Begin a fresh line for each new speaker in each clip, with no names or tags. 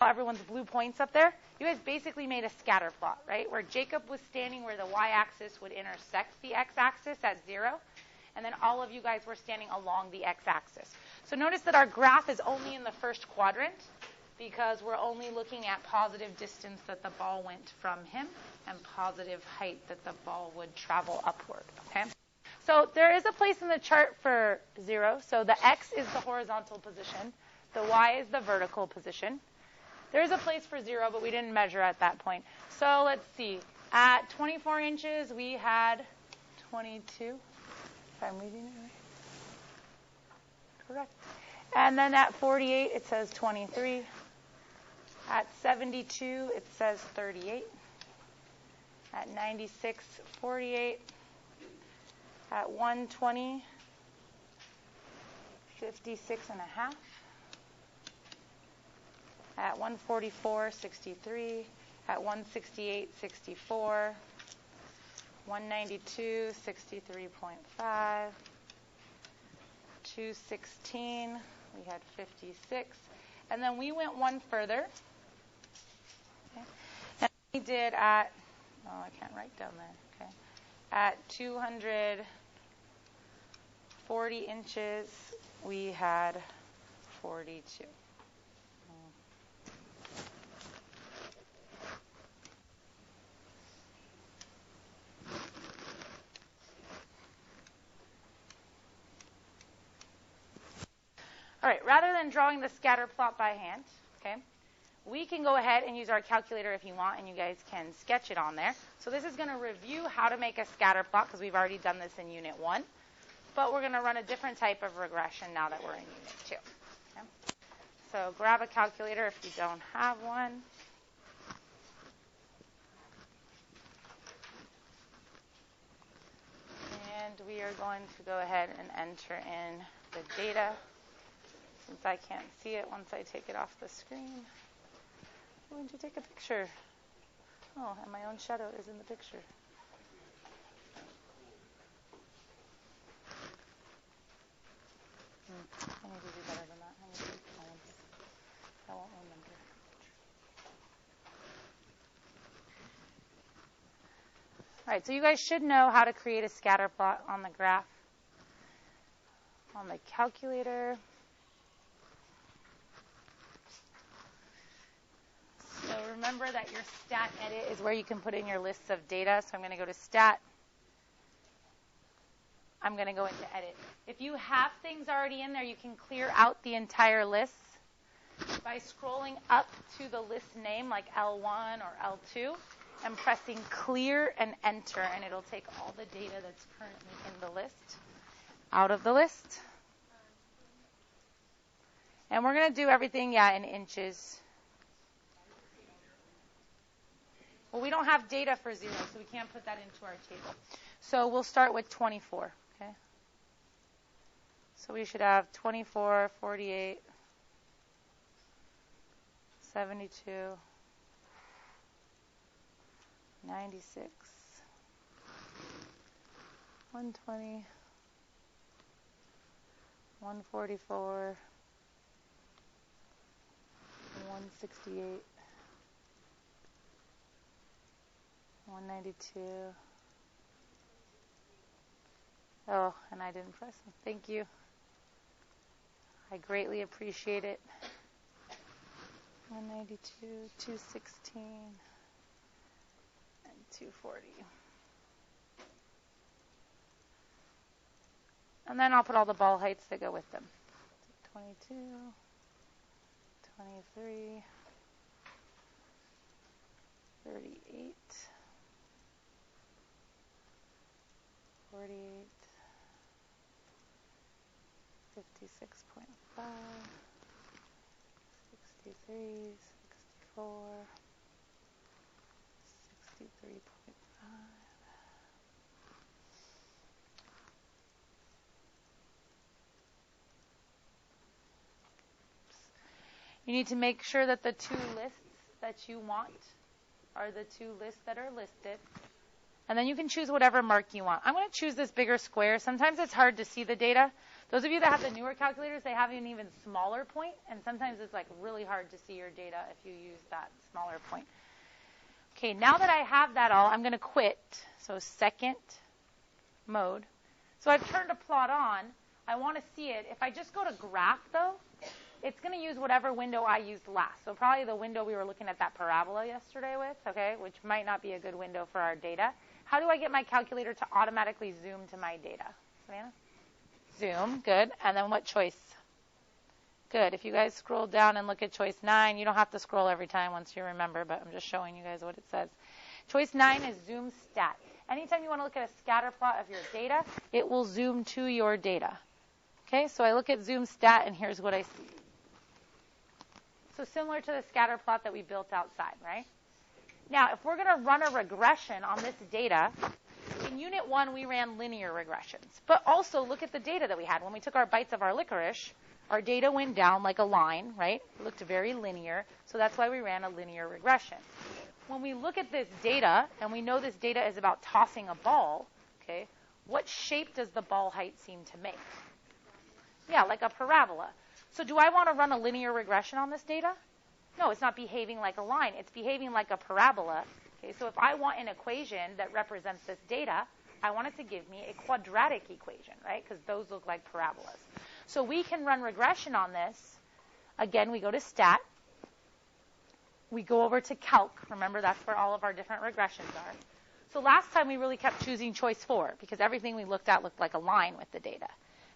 everyone's blue points up there, you guys basically made a scatter plot, right? Where Jacob was standing where the y-axis would intersect the x-axis at 0, and then all of you guys were standing along the x-axis. So notice that our graph is only in the first quadrant because we're only looking at positive distance that the ball went from him and positive height that the ball would travel upward, okay? So there is a place in the chart for 0. So the x is the horizontal position. The y is the vertical position. There is a place for 0, but we didn't measure at that point. So let's see. At 24 inches, we had 22. If I'm reading it right. Correct. And then at 48, it says 23. At 72, it says 38. At 96, 48. At 120, 56 and a half. At 144, 63. At 168, 64. 192, 63.5. 216, we had 56. And then we went one further. Okay. And we did at, I can't write down there. Okay. At 240 inches, we had 42. All right, rather than drawing the scatter plot by hand, okay, we can go ahead and use our calculator if you want, and you guys can sketch it on there. So this is going to review how to make a scatter plot because we've already done this in Unit 1. But we're going to run a different type of regression now that we're in Unit 2. Okay? So grab a calculator if you don't have one. And we are going to go ahead and enter in the data. Since I can't see it once I take it off the screen. I'm going to take a picture. Oh, and my own shadow is in the picture. I need to do better than that. I need to do columns. I won't remember. All right, so you guys should know how to create a scatter plot on the graph. On the calculator. So remember that your stat edit is where you can put in your lists of data. So I'm going to go to stat. I'm going to go into edit. If you have things already in there, you can clear out the entire list by scrolling up to the list name like L1 or L2 and pressing clear and enter, and it'll take all the data that's currently in the list out of the list. And we're going to do everything, in inches. Well, we don't have data for 0, so we can't put that into our table. So we'll start with 24, okay? So we should have 24, 48, 72, 96, 120, 144, 168, 192. Oh, and I didn't press them. Thank you. I greatly appreciate it. 192, 216, and 240. And then I'll put all the ball heights that go with them. 22, 23, 38, 48, 56.5, 63, 64, 63.5. You need to make sure that the two lists that you want are the two lists that are listed. And then you can choose whatever mark you want. I'm going to choose this bigger square. Sometimes it's hard to see the data, Those of you that have the newer calculators, they have an even smaller point, and sometimes it's like really hard to see your data if you use that smaller point. Okay, now that I have that all, I'm going to quit. So second mode. So I've turned a plot on. I want to see it. If I just go to graph, though, it's going to use whatever window I used last. So probably the window we were looking at that parabola yesterday with, okay, which might not be a good window for our data. How do I get my calculator to automatically zoom to my data? Savannah? Zoom, good. And then what choice? Good. If you guys scroll down and look at choice 9, you don't have to scroll every time once you remember, but I'm just showing you guys what it says. Choice 9 is zoom stat. Anytime you want to look at a scatter plot of your data, it will zoom to your data. Okay, so I look at zoom stat, and here's what I see. So similar to the scatter plot that we built outside, right? Now, if we're going to run a regression on this data, in Unit 1, we ran linear regressions. But also, look at the data that we had. When we took our bites of our licorice, our data went down like a line, right? It looked very linear, so that's why we ran a linear regression. When we look at this data, and we know this data is about tossing a ball, okay, what shape does the ball height seem to make? Yeah, like a parabola. So do I want to run a linear regression on this data? No, it's not behaving like a line. It's behaving like a parabola. Okay, so if I want an equation that represents this data, I want it to give me a quadratic equation, right? Because those look like parabolas. So we can run regression on this. Again, we go to stat. We go over to calc. Remember, that's where all of our different regressions are. So last time we really kept choosing choice 4 because everything we looked at looked like a line with the data.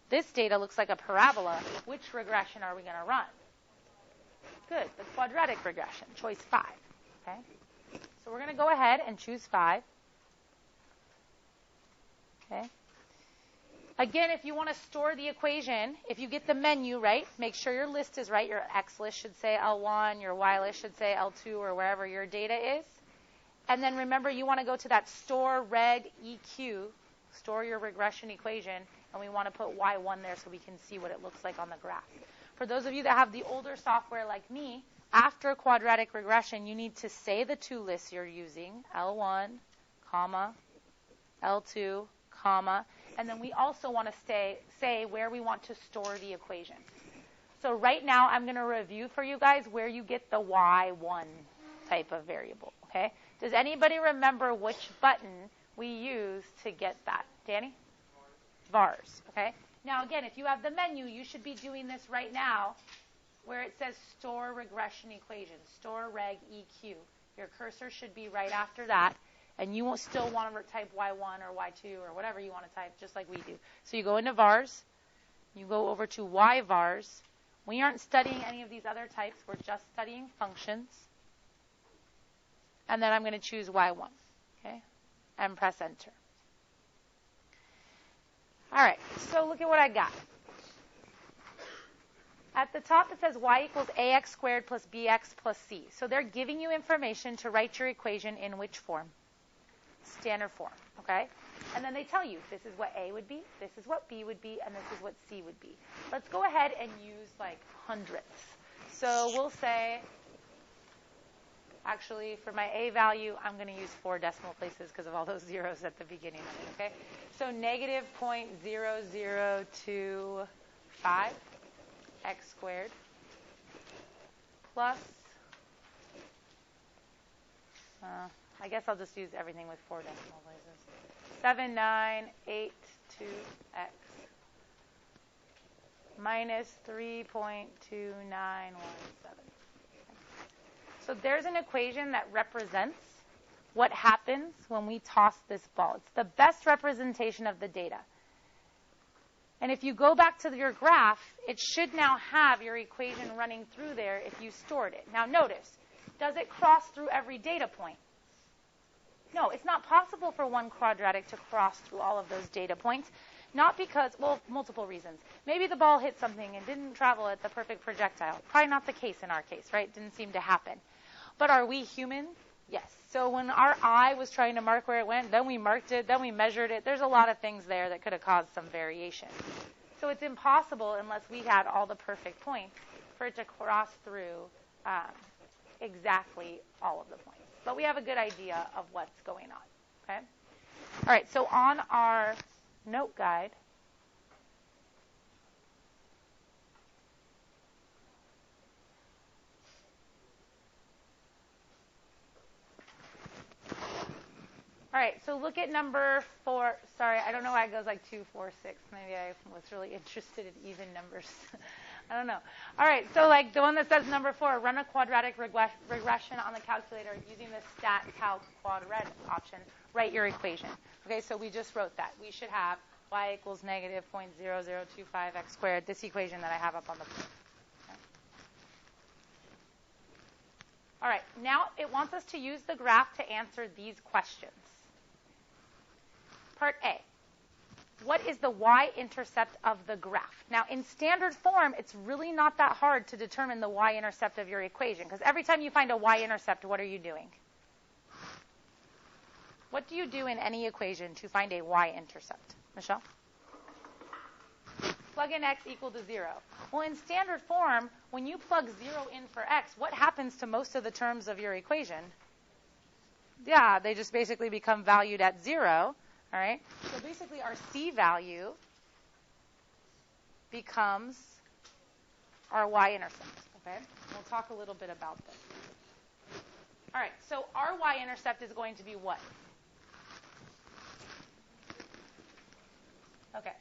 This data looks like a parabola. Which regression are we going to run? Good, the quadratic regression, choice 5. Okay? So we're going to go ahead and choose 5. Okay? Again, if you want to store the equation, if you get the menu right, make sure your list is right. Your X list should say L1, your Y list should say L2, or wherever your data is. And then remember, you want to go to that store reg EQ, store your regression equation, and we want to put Y1 there so we can see what it looks like on the graph. For those of you that have the older software like me, after quadratic regression, you need to say the two lists you're using, L1, comma, L2, comma, and then we also want to say where we want to store the equation. So right now, I'm going to review for you guys where you get the Y1 type of variable, okay? Does anybody remember which button we use to get that? Danny? Vars, okay? Now, again, if you have the menu, you should be doing this right now where it says store regression equation, store reg EQ. Your cursor should be right after that, and you will still want to type Y1 or Y2 or whatever you want to type, just like we do. So you go into vars, you go over to Y vars. We aren't studying any of these other types. We're just studying functions. And then I'm going to choose Y1, okay, and press enter. All right, so look at what I got. At the top, it says y equals ax squared plus bx plus c. So they're giving you information to write your equation in which form? Standard form, okay? And then they tell you this is what a would be, this is what b would be, and this is what c would be. Let's go ahead and use like hundredths. So we'll say, actually, for my a value, I'm going to use 4 decimal places because of all those zeros at the beginning of it, okay? So negative 0.0025 x squared plus, I guess I'll just use everything with 4 decimal places, 7982x minus 3.2917. So there's an equation that represents what happens when we toss this ball. It's the best representation of the data. And if you go back to your graph, it should now have your equation running through there if you stored it. Now notice, does it cross through every data point? No, it's not possible for one quadratic to cross through all of those data points. Not because, well, multiple reasons. Maybe the ball hit something and didn't travel at the perfect projectile. Probably not the case in our case, right? Didn't seem to happen. But are we human? Yes. So when our eye was trying to mark where it went, then we marked it, then we measured it. There's a lot of things there that could have caused some variation. So it's impossible, unless we had all the perfect points, for it to cross through exactly all of the points. But we have a good idea of what's going on. Okay? All right, so on our note guide, right, so look at number 4. Sorry, I don't know why it goes like 2, 4, 6. Maybe I was really interested in even numbers. I don't know. All right, so like the one that says number 4, run a quadratic regression on the calculator using the stat calc quad red option. Write your equation. Okay, so we just wrote that. We should have y equals negative 0.0025 x squared, this equation that I have up on the board. Okay. All right, now it wants us to use the graph to answer these questions. Part A. What is the y-intercept of the graph? Now, in standard form, it's really not that hard to determine the y-intercept of your equation, because every time you find a y-intercept, what are you doing? What do you do in any equation to find a y-intercept? Michelle? Plug in x equal to 0. Well, in standard form, when you plug 0 in for x, what happens to most of the terms of your equation? Yeah, they just basically become valued at 0. All right? So basically our C value becomes our y-intercept. Okay? We'll talk a little bit about this. All right, so our y-intercept is going to be what? Okay.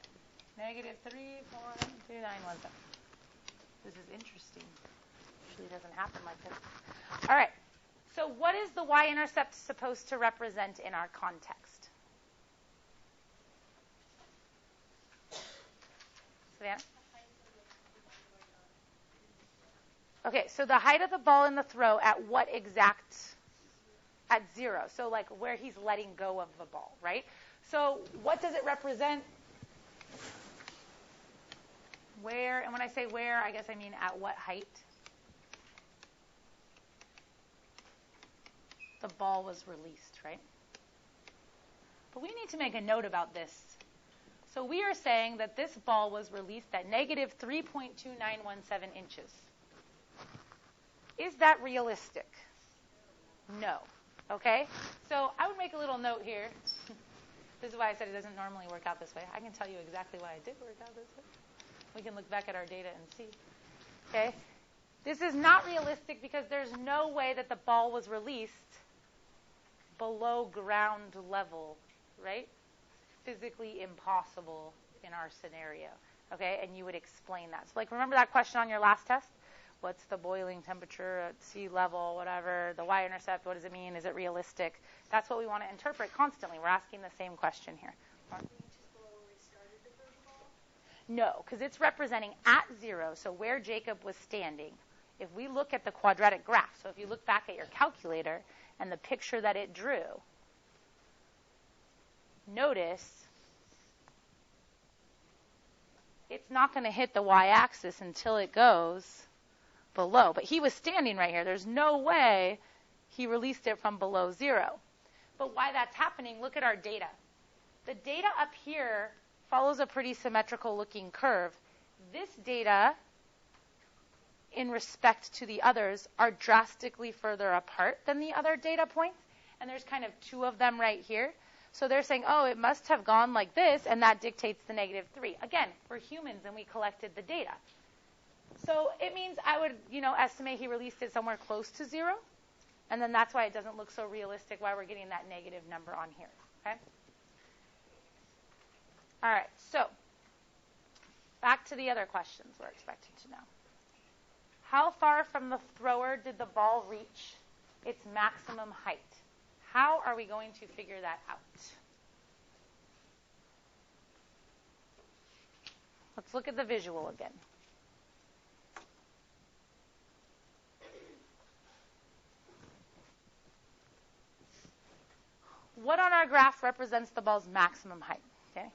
Negative 3.2917. This is interesting. Usually doesn't happen like this. All right. So what is the y-intercept supposed to represent in our context? Savannah? Okay, so the height of the ball in the throw at what exact? At 0. So like where he's letting go of the ball, right? So what does it represent? Where, and when I say where, I guess I mean at what height the ball was released, right? But we need to make a note about this. So we are saying that this ball was released at negative 3.2917 inches. Is that realistic? No. Okay? So I would make a little note here. This is why I said it doesn't normally work out this way. I can tell you exactly why it did work out this way. We can look back at our data and see. Okay? This is not realistic because there's no way that the ball was released below ground level, right? Physically impossible in our scenario. Okay? And you would explain that. So, like, remember that question on your last test? What's the boiling temperature at sea level, whatever, the y-intercept, what does it mean? Is it realistic? That's what we want to interpret constantly. We're asking the same question here. No, because it's representing at 0, so where Jacob was standing. If we look at the quadratic graph, so if you look back at your calculator and the picture that it drew, notice it's not going to hit the y-axis until it goes below. But he was standing right here. There's no way he released it from below 0. But why that's happening, look at our data. The data up here follows a pretty symmetrical looking curve. This data, in respect to the others, are drastically further apart than the other data points. And there's kind of 2 of them right here. So they're saying, oh, it must have gone like this, and that dictates the negative 3. Again, we're humans, and we collected the data. So it means I would, estimate he released it somewhere close to 0. And then that's why it doesn't look so realistic, why we're getting that negative number on here. Okay? All right, so back to the other questions we're expecting to know. How far from the thrower did the ball reach its maximum height? How are we going to figure that out? Let's look at the visual again. What on our graph represents the ball's maximum height? Okay.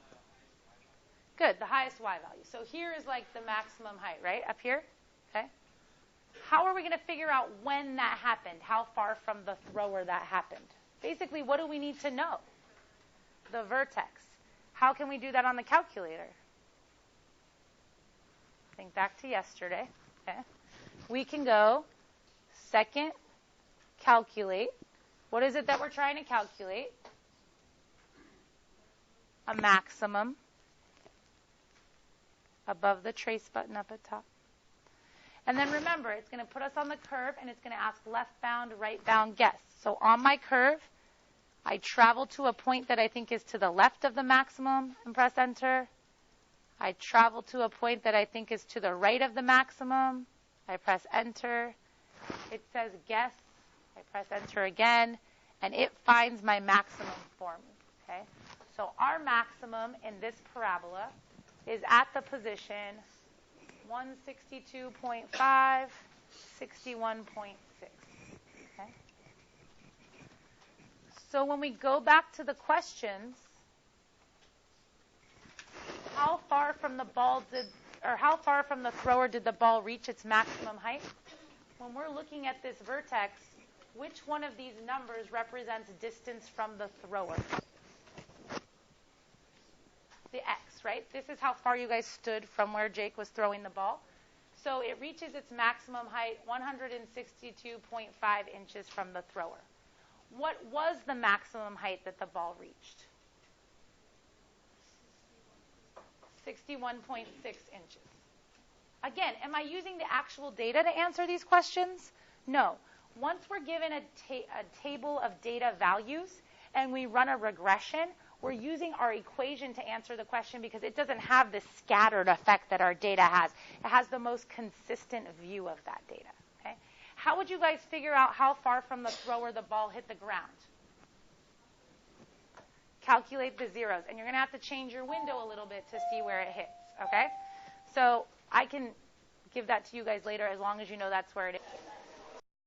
Good, the highest y value. So here is like the maximum height, right? Up here? Okay. How are we going to figure out when that happened? How far from the thrower that happened? Basically, what do we need to know? The vertex. How can we do that on the calculator? Think back to yesterday. Okay. We can go second, calculate. What is it that we're trying to calculate? A maximum above the trace button up at top. And then remember, it's going to put us on the curve, and it's going to ask left bound, right bound guess. So on my curve, I travel to a point that I think is to the left of the maximum and press enter. I travel to a point that I think is to the right of the maximum. I press enter. It says guess. I press enter again, and it finds my maximum for me. Okay? So our maximum in this parabola is at the position 162.5, 61.6. Okay? So when we go back to the questions, how far from the thrower did the ball reach its maximum height? When we're looking at this vertex, which one of these numbers represents distance from the thrower? The x, right? This is how far you guys stood from where Jake was throwing the ball. So it reaches its maximum height 162.5 inches from the thrower. What was the maximum height that the ball reached? 61.6 inches. Again, am I using the actual data to answer these questions? No. Once we're given a table of data values and we run a regression, we're using our equation to answer the question because it doesn't have the scattered effect that our data has. It has the most consistent view of that data. Okay? How would you guys figure out how far from the thrower the ball hit the ground? Calculate the zeros. And you're going to have to change your window a little bit to see where it hits. Okay? So I can give that to you guys later as long as you know that's where it is.